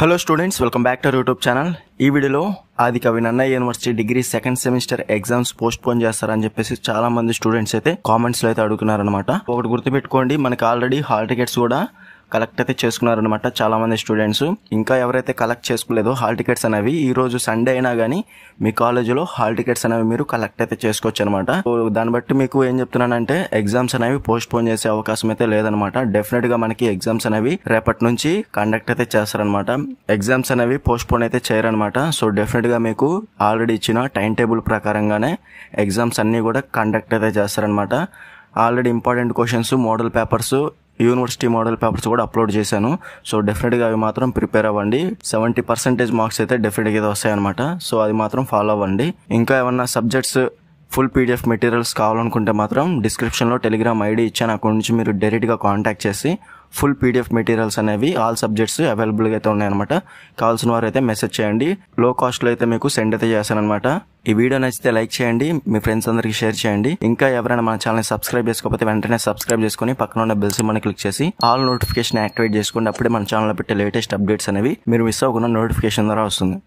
Hello students, welcome back to YouTube channel. ఈ వీడియోలో Adikavi Nannaya university degree second semester exams postpone చేస్తారని చెప్పేసి చాలా మంది స్టూడెంట్స్ అయితే కామెంట్స్ లో అయితే అడుగుతున్నారనమాట. ఒకటి గుర్తుపెట్టుకోండి, మనకి ఆల్రెడీ హాల్ టికెట్స్ కూడా కలెక్ట్ అయితే చేసుకున్నారనమాట చాలా మంది స్టూడెంట్స్. ఇంకా ఎవరైతే కలెక్ట్ చేసుకోలేదో హాల్ టికెట్స్ అనేవి ఈ రోజు సండే అయినా కానీ మీ కాలేజీలో హాల్ టికెట్స్ అనేవి మీరు కలెక్ట్ అయితే చేసుకోవచ్చు అనమాట. దాన్ని బట్టి మీకు ఏం చెప్తున్నానంటే ఎగ్జామ్స్ అనేవి పోస్ట్ పోన్ చేసే అవకాశం అయితే లేదనమాట. డెఫినెట్ గా మనకి ఎగ్జామ్స్ అనేవి రేపటి నుంచి కండక్ట్ అయితే చేస్తారనమాట. ఎగ్జామ్స్ అనేవి పోస్ట్ పోన్ అయితే చేయరనమాట. సో డెఫినెట్ గా మీకు ఆల్రెడీ ఇచ్చిన టైం టేబుల్ ప్రకారంగానే ఎగ్జామ్స్ అన్ని కూడా కండక్ట్ అయితే చేస్తారనమాట. Already important questions, model papers, university model papers కూడా అప్లోడ్ చేశాను. సో డెఫినెట్గా అవి మాత్రం ప్రిపేర్ అవ్వండి. 70% మార్క్స్ అయితే డెఫినెట్గా అయితే వస్తాయన్నమాట. సో అది మాత్రం ఫాలో అవ్వండి. ఇంకా ఏమన్నా సబ్జెక్ట్స్ ఫుల్ పీడిఎఫ్ మెటీరియల్స్ కావాలనుకుంటే మాత్రం డిస్క్రిప్షన్లో టెలిగ్రామ్ ఐడి ఇచ్చాను. అక్కడి నుంచి మీరు డైరెక్ట్గా కాంటాక్ట్ చేసి ఫుల్ పీడిఎఫ్ మెటీరియల్స్ అనేవి ఆల్ సబ్జెక్ట్స్ అవైలబుల్గా అయితే ఉన్నాయన్నమాట. కావాల్సిన వారు అయితే మెసేజ్ చేయండి. లో కాస్ట్లో అయితే మీకు సెండ్ అయితే చేశానమాట. ఈ వీడియో నచ్చితే లైక్ చేయండి, మీ ఫ్రెండ్స్ అందరికి షేర్ చేయండి. ఇంకా ఎవరైనా మన ఛానల్ సబ్స్క్రైబ్ చేసుకోకపోతే వెంటనే సబ్స్క్రైబ్ చేసుకుని పక్కన ఉన్న బెల్ సింబల్ క్లిక్ చేసి ఆల్ నోటిఫికేషన్ యాక్టివేట్ చేసుకోండి. అప్పుడే మన ఛానల్లో పెట్టే లేటెస్ట్ అప్డేట్స్ అనేవి మీరు మిస్ అవ్వకుండా నోటిఫికేషన్ ద్వారా వస్తుంది.